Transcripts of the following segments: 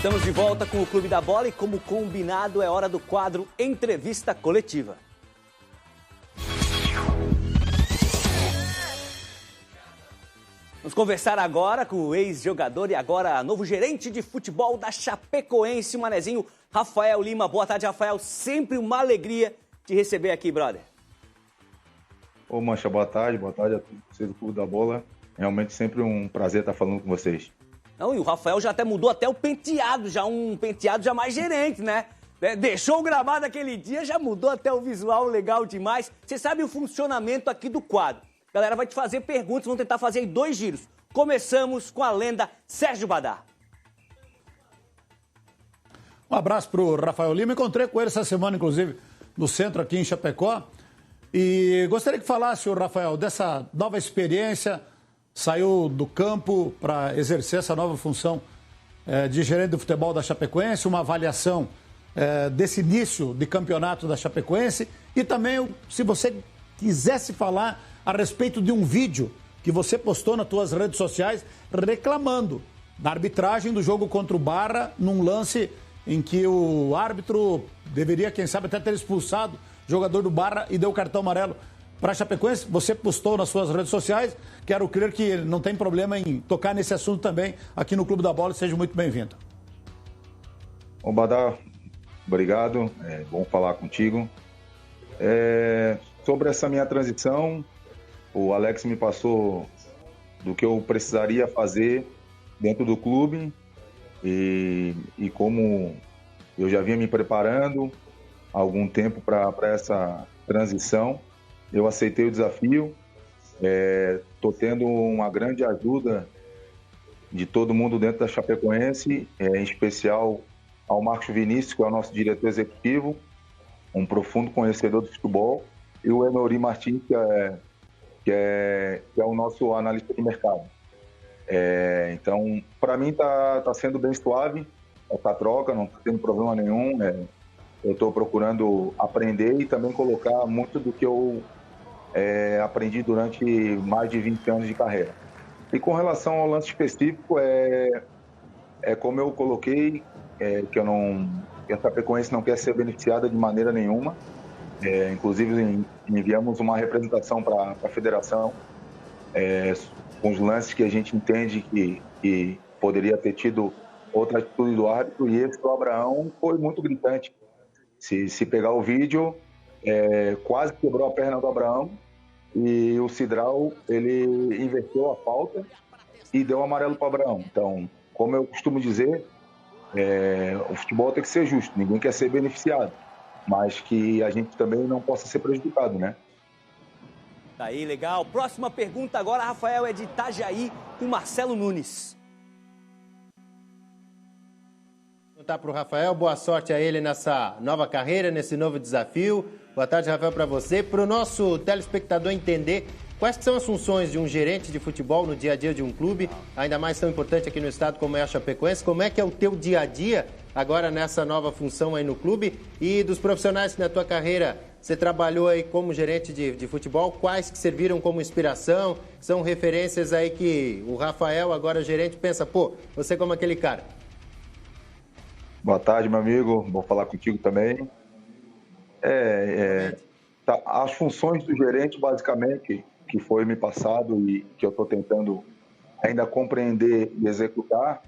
Estamos de volta com o Clube da Bola e, como combinado, é hora do quadro Entrevista Coletiva. Vamos conversar agora com o ex-jogador e agora novo gerente de futebol da Chapecoense, o manezinho Rafael Lima. Boa tarde, Rafael. Sempre uma alegria te receber aqui, brother. Ô, Mancha, boa tarde a todos vocês do Clube da Bola. Realmente sempre um prazer estar falando com vocês. Não, e o Rafael já até mudou até o penteado, já um penteado já mais gerente, né? Deixou o gramado aquele dia, já mudou até o visual, legal demais. Você sabe o funcionamento aqui do quadro. A galera vai te fazer perguntas, vão tentar fazer em 2 giros. Começamos com a lenda Sérgio Badar. Um abraço pro Rafael Lima. Encontrei com ele essa semana, inclusive, no centro aqui em Chapecó. E gostaria que falasse, o Rafael, dessa nova experiência. Saiu do campo para exercer essa nova função de gerente de futebol da Chapecoense, uma avaliação desse início de campeonato da Chapecoense e também, se você quisesse falar a respeito de um vídeo que você postou nas suas redes sociais reclamando da arbitragem do jogo contra o Barra, num lance em que o árbitro deveria, quem sabe, até ter expulsado o jogador do Barra e deu cartão amarelo para a Chapecoense. Você postou nas suas redes sociais. Quero crer que não tem problema em tocar nesse assunto também aqui no Clube da Bola. Seja muito bem-vindo. Ô, Badar, obrigado. É bom falar contigo. Sobre essa minha transição, o Alex me passou do que eu precisaria fazer dentro do clube e como eu já vinha me preparando há algum tempo para essa transição, eu aceitei o desafio. Estou tendo uma grande ajuda de todo mundo dentro da Chapecoense, em especial ao Marcos Vinícius, que é o nosso diretor executivo, um profundo conhecedor do futebol, e o Enori Martins, que é o nosso analista de mercado. Então, para mim está sendo bem suave essa troca, não está tendo problema nenhum. Eu estou procurando aprender e também colocar muito do que eu aprendi durante mais de 20 anos de carreira. E com relação ao lance específico, como eu coloquei, que a Chapecoense não quer ser beneficiada de maneira nenhuma. Inclusive, enviamos uma representação para a federação com os lances que a gente entende que poderia ter tido outra atitude do árbitro, e esse do Abraão foi muito gritante. Se pegar o vídeo, quase quebrou a perna do Abraão, e o Cidral, ele inverteu a falta e deu um amarelo para o Abraão. Então, como eu costumo dizer, o futebol tem que ser justo, ninguém quer ser beneficiado, mas que a gente também não possa ser prejudicado, né? Tá aí, legal. Próxima pergunta agora, Rafael, é de Itajaí, com Marcelo Nunes. Perguntar para o Rafael, boa sorte a ele nessa nova carreira, nesse novo desafio. Boa tarde, Rafael, para você. Para o nosso telespectador entender quais são as funções de um gerente de futebol no dia a dia de um clube, ainda mais tão importante aqui no estado como é a Chapecoense, como é que é o teu dia a dia agora nessa nova função aí no clube, e dos profissionais que na tua carreira você trabalhou aí como gerente de futebol, quais que serviram como inspiração, são referências aí que o Rafael, agora gerente, pensa, pô, você como aquele cara. Boa tarde, meu amigo. Vou falar contigo também. As funções do gerente, basicamente, que foi me passado e que eu estou tentando ainda compreender e executar,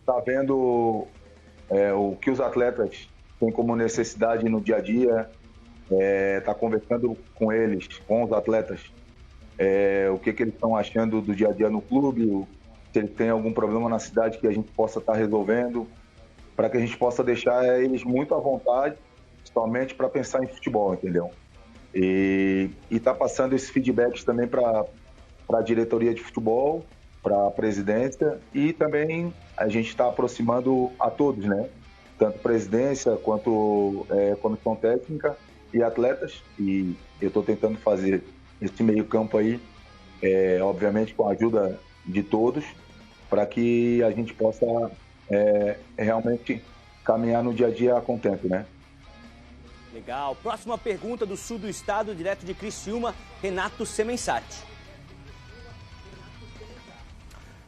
tá vendo o que os atletas têm como necessidade no dia a dia, tá conversando com eles, com os atletas, o que eles estão achando do dia a dia no clube, se eles têm algum problema na cidade que a gente possa estar resolvendo, para que a gente possa deixar eles muito à vontade, somente para pensar em futebol, entendeu? E tá passando esses feedbacks também para a diretoria de futebol, para a presidência, e também a gente está aproximando a todos, né? Tanto presidência quanto comissão técnica e atletas, e eu estou tentando fazer esse meio campo aí, obviamente com a ajuda de todos, para que a gente possa realmente caminhar no dia a dia contente, né? Legal. Próxima pergunta do sul do estado, direto de Criciúma, Renato Semensati.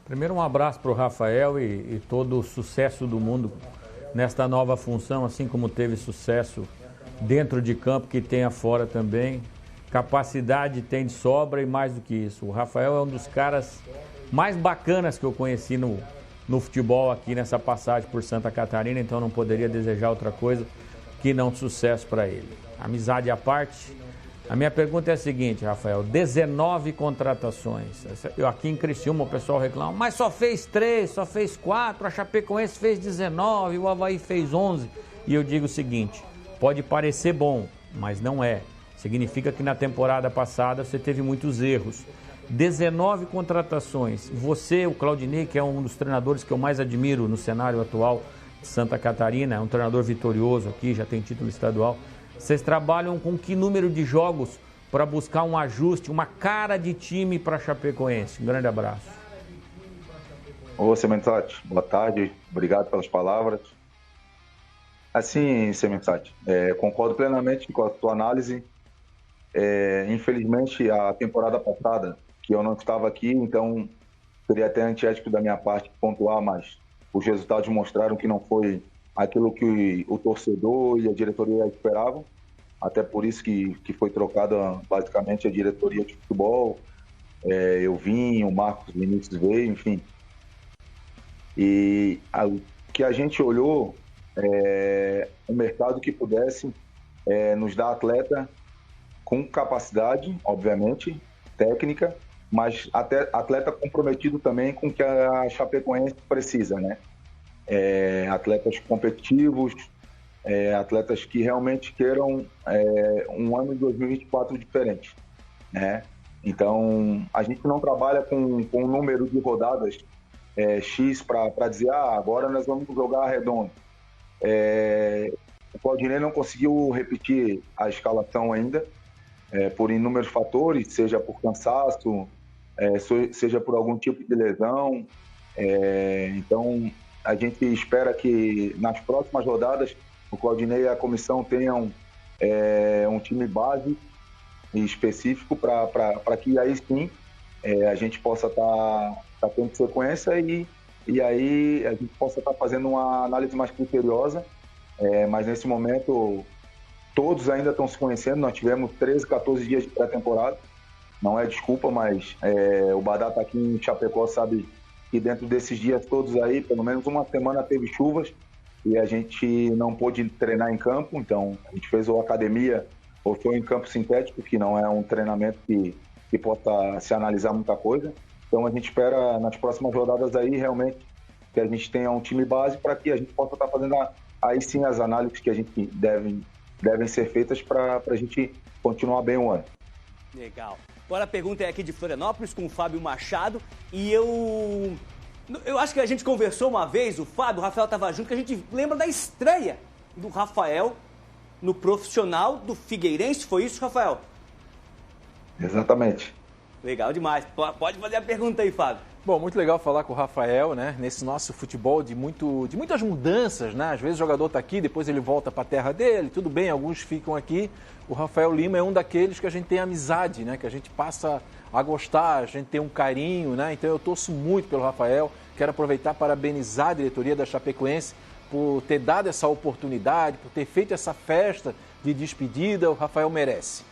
Primeiro, um abraço para o Rafael e todo o sucesso do mundo nesta nova função, assim como teve sucesso dentro de campo, que tem afora também. Capacidade tem de sobra e mais do que isso. O Rafael é um dos caras mais bacanas que eu conheci no futebol aqui nessa passagem por Santa Catarina, então não poderia desejar outra coisa que não sucesso para ele. Amizade à parte, a minha pergunta é a seguinte, Rafael, 19 contratações. Aqui em Criciúma o pessoal reclama, mas só fez 3, só fez 4, a Chapecoense fez 19, o Avaí fez 11. E eu digo o seguinte, pode parecer bom, mas não é. Significa que na temporada passada você teve muitos erros. 19 contratações. Você, o Claudinei, que é um dos treinadores que eu mais admiro no cenário atual de Santa Catarina, é um treinador vitorioso aqui, já tem título estadual. Vocês trabalham com que número de jogos para buscar um ajuste, uma cara de time para a Chapecoense? Um grande abraço. Ô, Sementati, boa tarde, obrigado pelas palavras. Assim, Sementati, concordo plenamente com a tua análise. Infelizmente, a temporada passada, que eu não estava aqui, então seria até antiético da minha parte pontuar, mas os resultados mostraram que não foi aquilo que o torcedor e a diretoria esperavam, até por isso que foi trocada basicamente a diretoria de futebol. Eu vim, o Marcos Vinícius veio, enfim. E o que a gente olhou um mercado que pudesse nos dar atleta com capacidade, obviamente, técnica, mas até atleta comprometido também com o que a Chapecoense precisa, né? Atletas competitivos, atletas que realmente queiram um ano de 2024 diferente, né? Então, a gente não trabalha com um número de rodadas X para dizer, agora nós vamos jogar redondo. O Claudinei não conseguiu repetir a escalação ainda, por inúmeros fatores, seja por cansaço, seja por algum tipo de lesão. Então, a gente espera que nas próximas rodadas o Claudinei e a comissão tenham um time base específico para que aí sim a gente possa estar tendo sequência e aí a gente possa estar fazendo uma análise mais criteriosa. Mas nesse momento todos ainda estão se conhecendo. Nós tivemos 13, 14 dias de pré-temporada. Não é desculpa, mas o Badá está aqui em Chapecó, sabe que dentro desses dias todos aí, pelo menos uma semana teve chuvas e a gente não pôde treinar em campo. Então a gente fez a academia ou foi em campo sintético, que não é um treinamento que possa se analisar muita coisa. Então a gente espera nas próximas rodadas aí realmente que a gente tenha um time base para que a gente possa estar fazendo aí sim as análises que a gente devem ser feitas para a gente continuar bem o ano. Legal. Agora a pergunta é aqui de Florianópolis com o Fábio Machado e eu acho que a gente conversou uma vez, o Rafael estava junto, que a gente lembra da estreia do Rafael no profissional do Figueirense, foi isso, Rafael? Exatamente. Legal demais. Pode fazer a pergunta aí, Fábio. Bom, muito legal falar com o Rafael, né? Nesse nosso futebol de muitas mudanças, né? Às vezes o jogador está aqui, depois ele volta para a terra dele, tudo bem, alguns ficam aqui. O Rafael Lima é um daqueles que a gente tem amizade, né? Que a gente passa a gostar, a gente tem um carinho, né? Então eu torço muito pelo Rafael. Quero aproveitar para parabenizar a diretoria da Chapecoense por ter dado essa oportunidade, por ter feito essa festa de despedida. O Rafael merece.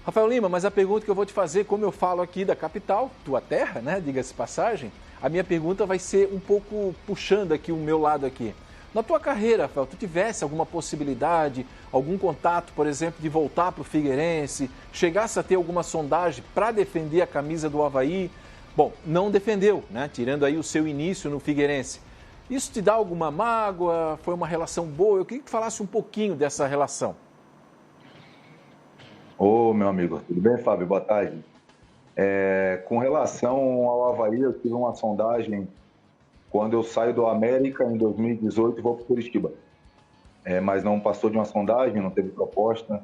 Rafael Lima, mas a pergunta que eu vou te fazer, como eu falo aqui da capital, tua terra, né, diga-se passagem, a minha pergunta vai ser um pouco puxando aqui o meu lado aqui. Na tua carreira, Rafael, tu tivesse alguma possibilidade, algum contato, por exemplo, de voltar para o Figueirense, chegasse a ter alguma sondagem para defender a camisa do Avaí? Bom, não defendeu, né, tirando aí o seu início no Figueirense. Isso te dá alguma mágoa? Foi uma relação boa? Eu queria que tu falasse um pouquinho dessa relação. Ô, meu amigo, tudo bem, Fábio? Boa tarde. Com relação ao Avaí, eu tive uma sondagem quando eu saio do América em 2018 e vou para o Curitiba. Mas não passou de uma sondagem, não teve proposta.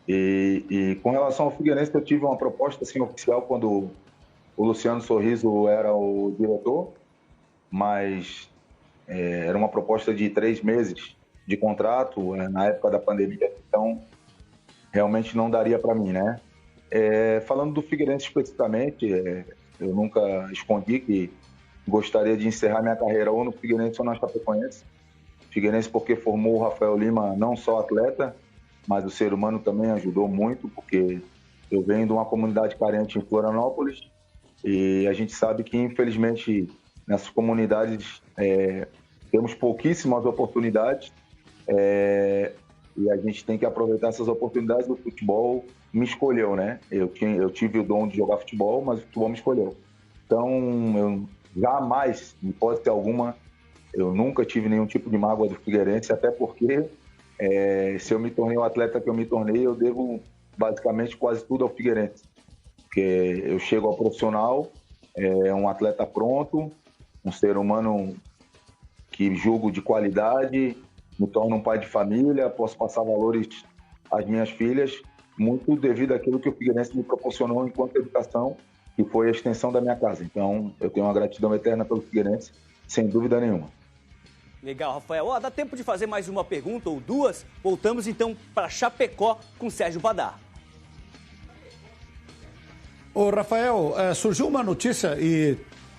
E com relação ao Figueirense, eu tive uma proposta assim, oficial quando o Luciano Sorriso era o diretor, mas era uma proposta de 3 meses de contrato na época da pandemia. Então, realmente não daria para mim, né? Falando do Figueirense especificamente, eu nunca escondi que gostaria de encerrar minha carreira ou no Figueirense ou na Chapecoense. Figueirense porque formou o Rafael Lima não só atleta, mas o ser humano também ajudou muito, porque eu venho de uma comunidade carente em Florianópolis e a gente sabe que, infelizmente, nessas comunidades temos pouquíssimas oportunidades e a gente tem que aproveitar essas oportunidades. Do futebol me escolheu, né? Eu tive o dom de jogar futebol, mas o futebol me escolheu. Então, eu jamais, em hipótese alguma, eu nunca tive nenhum tipo de mágoa do Figueirense, até porque se eu me tornei o atleta que eu me tornei, eu devo basicamente quase tudo ao Figueirense. Porque eu chego ao profissional, um atleta pronto, um ser humano que julgo de qualidade, me torno um pai de família, posso passar valores às minhas filhas, muito devido àquilo que o Figueirense me proporcionou enquanto educação, que foi a extensão da minha casa. Então, eu tenho uma gratidão eterna pelo Figueirense, sem dúvida nenhuma. Legal, Rafael. Dá tempo de fazer mais uma pergunta ou duas? Voltamos então para Chapecó com Sérgio Badar. Ô, Rafael, surgiu uma notícia e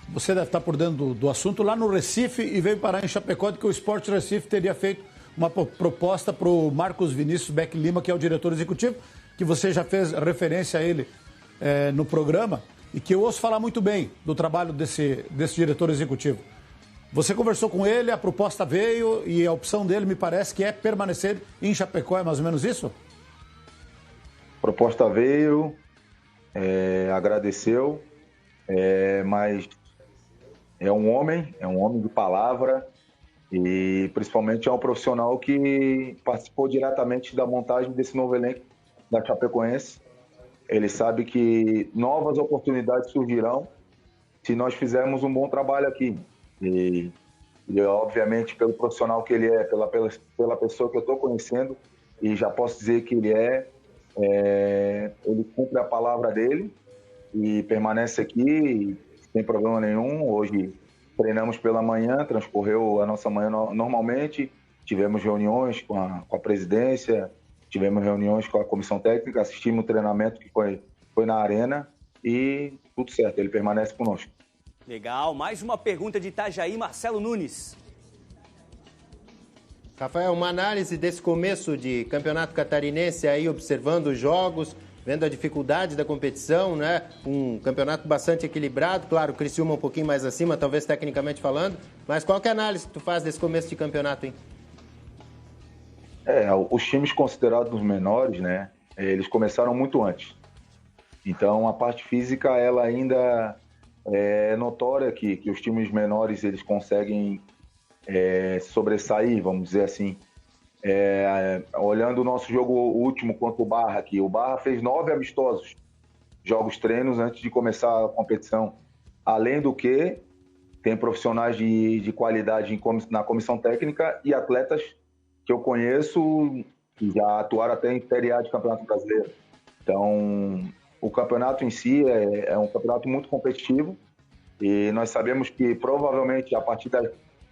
você deve estar por dentro do assunto lá no Recife e veio parar em Chapecó de que o Sport Recife teria feito uma proposta para o Marcos Vinícius Beck Lima, que é o diretor executivo, que você já fez referência a ele no programa e que eu ouço falar muito bem do trabalho desse diretor executivo. Você conversou com ele, a proposta veio e a opção dele me parece que é permanecer em Chapecó, é mais ou menos isso? A proposta veio, agradeceu, mas é um homem de palavra e principalmente é um profissional que participou diretamente da montagem desse novo elenco da Chapecoense. Ele sabe que novas oportunidades surgirão se nós fizermos um bom trabalho aqui. E obviamente, pelo profissional que ele é, pela pessoa que eu estou conhecendo, e já posso dizer que ele cumpre a palavra dele e permanece aqui sem problema nenhum. Hoje treinamos pela manhã, transcorreu a nossa manhã normalmente, tivemos reuniões com a presidência, tivemos reuniões com a comissão técnica, assistimos o treinamento que foi na arena e tudo certo, ele permanece conosco. Legal, mais uma pergunta de Itajaí, Marcelo Nunes. Rafael, uma análise desse começo de campeonato catarinense aí, observando os jogos, vendo a dificuldade da competição, né? Um campeonato bastante equilibrado, claro, o Criciúma um pouquinho mais acima, talvez tecnicamente falando, mas qual que é a análise que tu faz desse começo de campeonato, hein? Os times considerados menores, né? Eles começaram muito antes. Então, a parte física, ela ainda é notória que os times menores, eles conseguem sobressair, vamos dizer assim. Olhando o nosso jogo último contra o Barra aqui, o Barra fez 9 amistosos, jogos treinos antes de começar a competição. Além do que, tem profissionais de qualidade na comissão técnica e atletas que eu conheço que já atuaram até em Série A de Campeonato Brasileiro. Então, o campeonato em si é um campeonato muito competitivo e nós sabemos que provavelmente a partir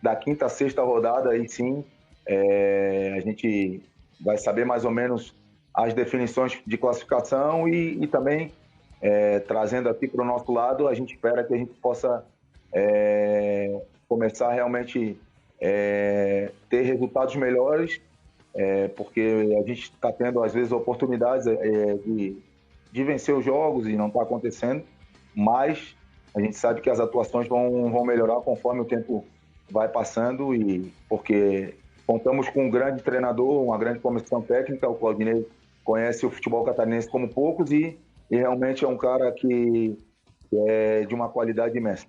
da quinta, sexta rodada, aí sim, a gente vai saber mais ou menos as definições de classificação e também trazendo aqui para o nosso lado, a gente espera que a gente possa começar realmente ter resultados melhores, porque a gente está tendo às vezes oportunidades de vencer os jogos e não está acontecendo, mas a gente sabe que as atuações vão melhorar conforme o tempo vai passando e porque contamos com um grande treinador, uma grande comissão técnica. O Claudinei conhece o futebol catarinense como poucos e realmente é um cara que é de uma qualidade imensa.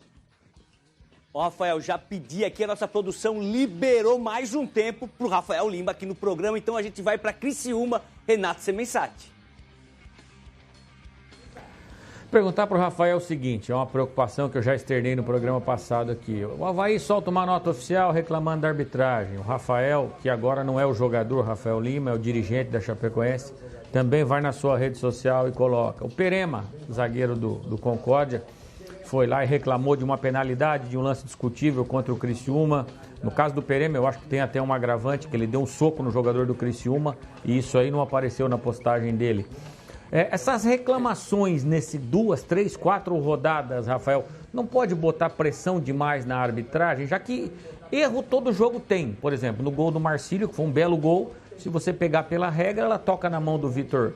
Rafael, já pedi aqui, a nossa produção liberou mais um tempo para o Rafael Lima aqui no programa, então a gente vai para Criciúma, Renato Semensati. Perguntar para o Rafael o seguinte, é uma preocupação que eu já externei no programa passado aqui. O Avaí solta uma nota oficial reclamando da arbitragem. O Rafael, que agora não é o jogador, Rafael Lima, é o dirigente da Chapecoense, também vai na sua rede social e coloca. O Perema, zagueiro do Concórdia, foi lá e reclamou de uma penalidade, de um lance discutível contra o Criciúma. No caso do Perema, eu acho que tem até um agravante, que ele deu um soco no jogador do Criciúma e isso aí não apareceu na postagem dele. Essas reclamações nesse 2, 3, 4 rodadas, Rafael, não pode botar pressão demais na arbitragem, já que erro todo jogo tem. Por exemplo, no gol do Marcílio, que foi um belo gol, se você pegar pela regra, ela toca na mão do Vitor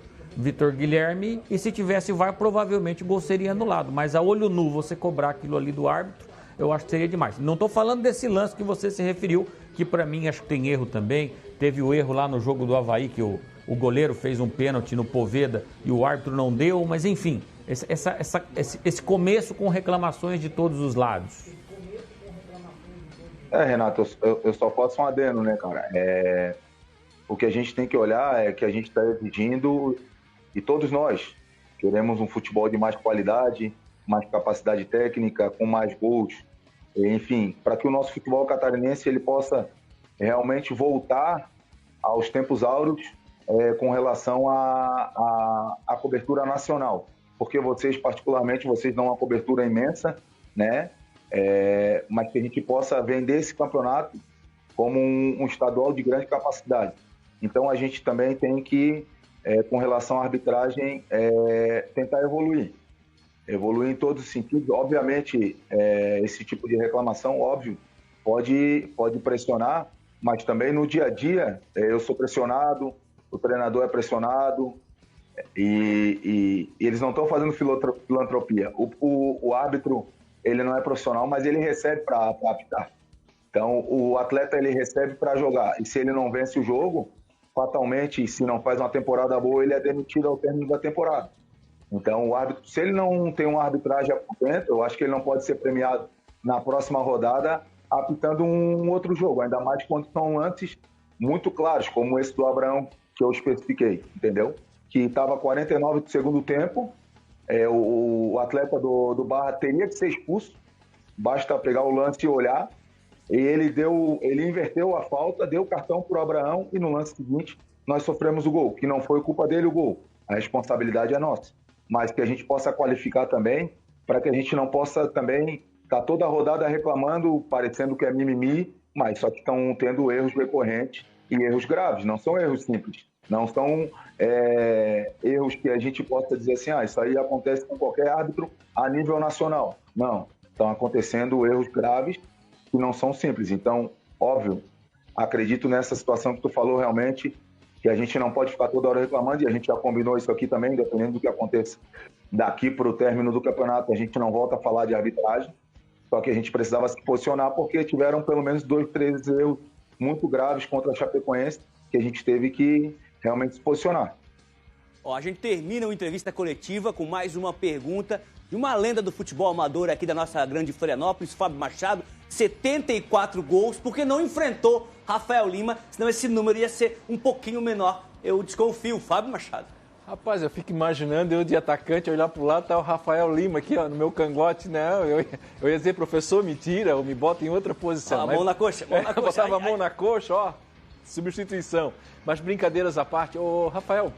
Guilherme, e se tivesse VAR, provavelmente o gol seria anulado. Mas a olho nu você cobrar aquilo ali do árbitro, eu acho que seria demais. Não estou falando desse lance que você se referiu, que para mim acho que tem erro também. Teve o erro lá no jogo do Avaí, que o goleiro fez um pênalti no Poveda e o árbitro não deu, mas enfim, esse começo com reclamações de todos os lados. Renato, eu só faço um adendo, né, cara? O que a gente tem que olhar é que a gente está exigindo, e todos nós queremos um futebol de mais qualidade, mais capacidade técnica, com mais gols, enfim, para que o nosso futebol catarinense ele possa realmente voltar aos tempos áureos com relação à cobertura nacional. Porque vocês, particularmente, vocês dão uma cobertura imensa, né? Mas que a gente possa vender esse campeonato como um estadual de grande capacidade. Então, a gente também tem que, com relação à arbitragem, tentar evoluir em todos os sentidos. Obviamente, esse tipo de reclamação, óbvio, pode pressionar, mas também no dia a dia eu sou pressionado, o treinador é pressionado, e eles não estão fazendo filantropia. O árbitro, ele não é profissional, mas ele recebe para apitar. Então, o atleta, ele recebe para jogar, e se ele não vence o jogo, fatalmente, se não faz uma temporada boa, ele é demitido ao término da temporada. Então, o árbitro, se ele não tem uma arbitragem por dentro, eu acho que ele não pode ser premiado na próxima rodada apitando um outro jogo, ainda mais quando são lances muito claros, como esse do Abraão, que eu especifiquei, entendeu? Que estava 49 do segundo tempo, o atleta do Barra teria que ser expulso, basta pegar o lance e olhar, e ele inverteu a falta, deu o cartão para o Abraão, e no lance seguinte nós sofremos o gol, que não foi culpa dele o gol, a responsabilidade é nossa, mas que a gente possa qualificar também, para que a gente não possa também estar toda a rodada reclamando, parecendo que é mimimi, mas só que estão tendo erros recorrentes e erros graves, não são erros simples, não são erros que a gente possa dizer assim, isso aí acontece com qualquer árbitro a nível nacional. Não, estão acontecendo erros graves que não são simples. Então, óbvio, acredito nessa situação que tu falou realmente, que a gente não pode ficar toda hora reclamando, e a gente já combinou isso aqui também, dependendo do que aconteça daqui para o término do campeonato, a gente não volta a falar de arbitragem, só que a gente precisava se posicionar porque tiveram pelo menos 2, 3 erros muito graves contra a Chapecoense, que a gente teve que realmente se posicionar. A gente termina uma entrevista coletiva com mais uma pergunta de uma lenda do futebol amador aqui da nossa grande Florianópolis, Fábio Machado, 74 gols, porque não enfrentou Rafael Lima, senão esse número ia ser um pouquinho menor. Eu desconfio, Fábio Machado. Rapaz, eu fico imaginando eu de atacante olhar pro lado, tá o Rafael Lima aqui, no meu cangote, né? Eu ia dizer, professor, me tira ou me bota em outra posição. A mão na coxa, mão na coxa. Botava a mão na coxa, substituição. Mas brincadeiras à parte, Rafael,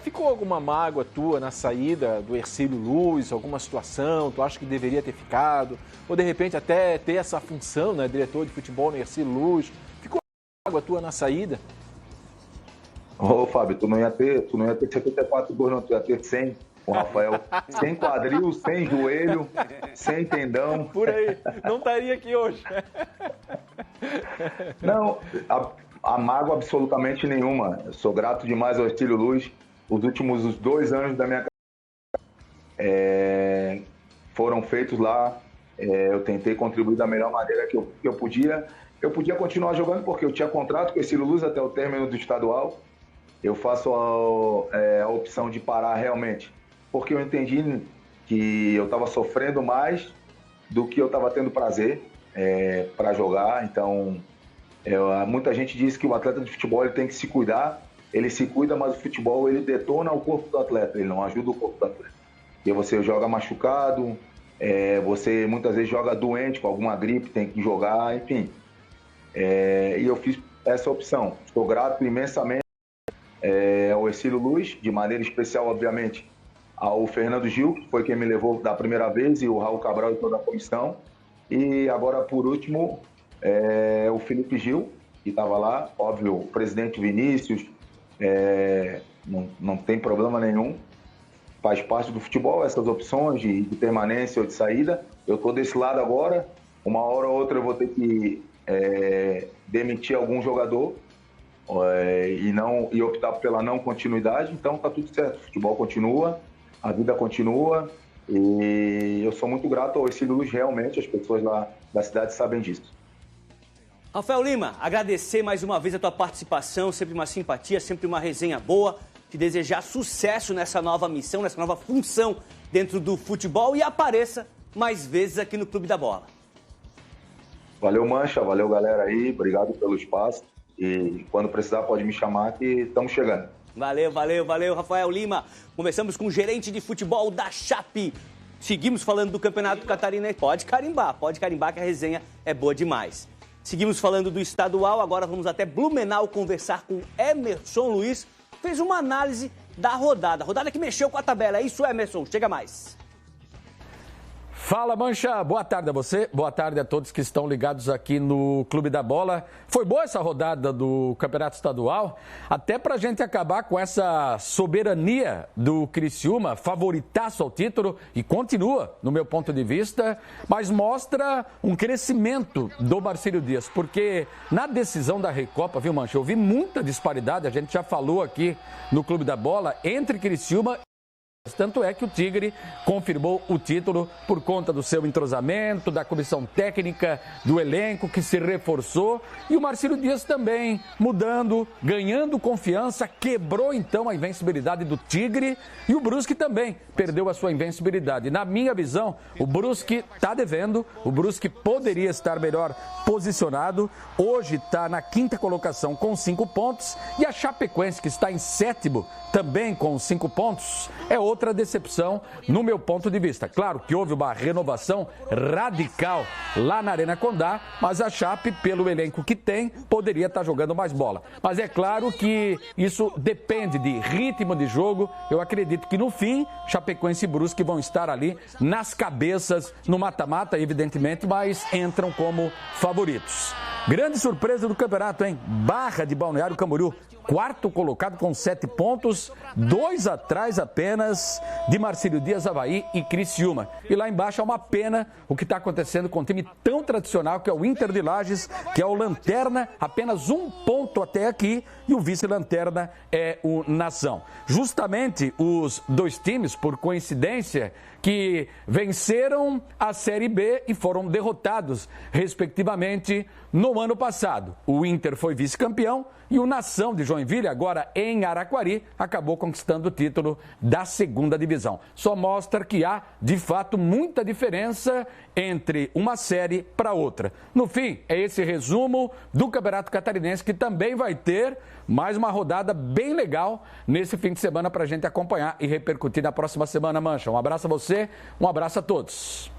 ficou alguma mágoa tua na saída do Hercílio Luz, alguma situação, tu acha que deveria ter ficado? Ou de repente até ter essa função, né, diretor de futebol no Hercílio Luz? Ficou mágoa tua na saída? Fábio, tu não ia ter 74 gols, não, tu ia ter 100, o Rafael, sem quadril, sem joelho, sem tendão. Por aí, não estaria aqui hoje. Não, a mágoa absolutamente nenhuma. Eu sou grato demais ao Hercílio Luz. Os últimos 2 anos da minha carreira foram feitos lá. Eu tentei contribuir da melhor maneira que eu podia. Eu podia continuar jogando porque eu tinha contrato com o Hercílio Luz até o término do estadual. Eu faço a opção de parar realmente, porque eu entendi que eu estava sofrendo mais do que eu estava tendo prazer para jogar. Então, muita gente diz que o atleta de futebol ele tem que se cuidar. Ele se cuida, mas o futebol ele detona o corpo do atleta, ele não ajuda o corpo do atleta. Porque você joga machucado, você muitas vezes joga doente com alguma gripe, tem que jogar, enfim. E eu fiz essa opção. Estou grato imensamente ao Hercílio Luz, de maneira especial, obviamente, ao Fernando Gil, que foi quem me levou da primeira vez, e o Raul Cabral e toda a comissão. E agora, por último, o Felipe Gil, que estava lá, óbvio, o presidente Vinícius, não tem problema nenhum. faz parte do futebol, essas opções de permanência ou de saída. Eu estou desse lado agora, uma hora ou outra eu vou ter que demitir algum jogador e optar pela não continuidade, então tá tudo certo, o futebol continua, a vida continua, e eu sou muito grato ao Ercílio Luz, realmente, as pessoas lá da cidade sabem disso. Rafael Lima, agradecer mais uma vez a tua participação, sempre uma simpatia, sempre uma resenha boa, te desejar sucesso nessa nova missão, nessa nova função dentro do futebol e apareça mais vezes aqui no Clube da Bola. Valeu, Mancha, valeu, galera aí, obrigado pelo espaço e quando precisar pode me chamar que estamos chegando. Valeu, Rafael Lima. Conversamos com o gerente de futebol da Chape. Seguimos falando do Campeonato Catarinense. Pode carimbar que a resenha é boa demais. Seguimos falando do estadual, agora vamos até Blumenau conversar com Emerson Luiz. Fez uma análise da rodada que mexeu com a tabela. É isso, Emerson, chega mais. Fala, Mancha, boa tarde a você, boa tarde a todos que estão ligados aqui no Clube da Bola. Foi boa essa rodada do Campeonato Estadual, até pra gente acabar com essa soberania do Criciúma, favoritaço ao título, e continua, no meu ponto de vista, mas mostra um crescimento do Marcílio Dias, porque na decisão da Recopa, viu, Mancha, eu vi muita disparidade, a gente já falou aqui no Clube da Bola, entre Criciúma. Tanto é que o Tigre confirmou o título por conta do seu entrosamento, da comissão técnica, do elenco que se reforçou. E o Marcílio Dias também mudando, ganhando confiança, quebrou então a invencibilidade do Tigre. E o Brusque também perdeu a sua invencibilidade. Na minha visão, o Brusque está devendo, o Brusque poderia estar melhor posicionado. Hoje está na 5ª colocação com 5 pontos. E a Chapecoense, que está em 7º, também com 5 pontos, é outra decepção no meu ponto de vista. Claro que houve uma renovação radical lá na Arena Condá, mas a Chape, pelo elenco que tem, poderia estar jogando mais bola. Mas é claro que isso depende de ritmo de jogo. Eu acredito que no fim, Chapecoense e Brusque vão estar ali nas cabeças no mata-mata, evidentemente, mas entram como favoritos. Grande surpresa do campeonato, hein? Barra de Balneário Camboriú, 4º colocado com 7 pontos, 2 atrás apenas de Marcílio Dias, Avaí e Criciúma. E lá embaixo é uma pena o que está acontecendo com um time tão tradicional que é o Inter de Lages, que é o Lanterna, apenas 1 ponto até aqui, e o vice-lanterna é o Nação. Justamente os 2 times, por coincidência, que venceram a Série B e foram derrotados, respectivamente, no ano passado. O Inter foi vice-campeão e o Nação de Joinville, agora em Araquari, acabou conquistando o título da 2ª divisão. Só mostra que há, de fato, muita diferença entre uma série para outra. No fim, é esse resumo do Campeonato Catarinense, que também vai ter mais uma rodada bem legal nesse fim de semana para a gente acompanhar e repercutir na próxima semana, Mancha. Um abraço a você, um abraço a todos.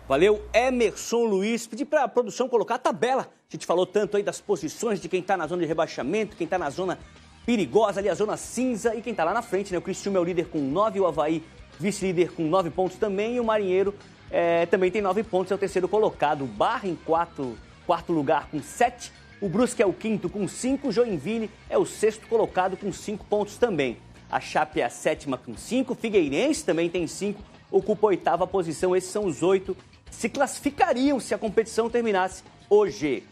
Valeu, Emerson Luiz. Pedi para a produção colocar a tabela. A gente falou tanto aí das posições de quem está na zona de rebaixamento, quem está na zona perigosa ali, a zona cinza, e quem está lá na frente, né? O Criciúma é o líder com 9, o Avaí vice-líder com 9 pontos também, e o Marinheiro também tem 9 pontos, é o 3º colocado. O Barra em 4º lugar com 7, o Brusque é o 5º com 5, o Joinville é o 6º colocado com 5 pontos também. A Chape é a 7ª com 5, o Figueirense também tem 5, ocupa a 8ª posição. Esses são os 8 que se classificariam se a competição terminasse hoje.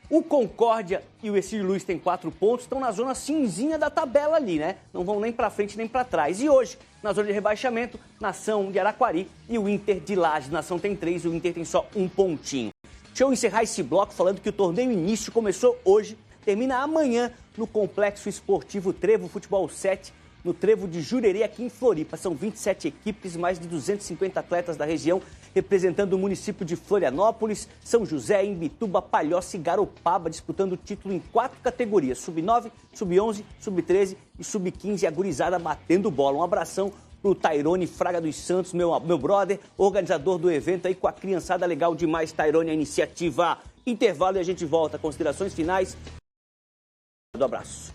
O Concórdia e o Ercílio Luz têm 4 pontos, estão na zona cinzinha da tabela ali, né? Não vão nem para frente nem para trás. E hoje, na zona de rebaixamento, Nação de Araquari e o Inter de Lages. Nação tem 3, o Inter tem só 1 pontinho. Deixa eu encerrar esse bloco falando que o torneio início começou hoje, termina amanhã no Complexo Esportivo Trevo Futebol 7, no Trevo de Jurerê, aqui em Floripa. São 27 equipes, mais de 250 atletas da região, representando o município de Florianópolis, São José, Imbituba, Palhoça e Garopaba, disputando o título em 4 categorias, sub-9, sub-11, sub-13 e sub-15, a gurizada batendo bola. Um abração pro Tairone Fraga dos Santos, meu brother, organizador do evento aí com a criançada legal demais. Tairone, a iniciativa. Intervalo e a gente volta. Considerações finais. Um abraço.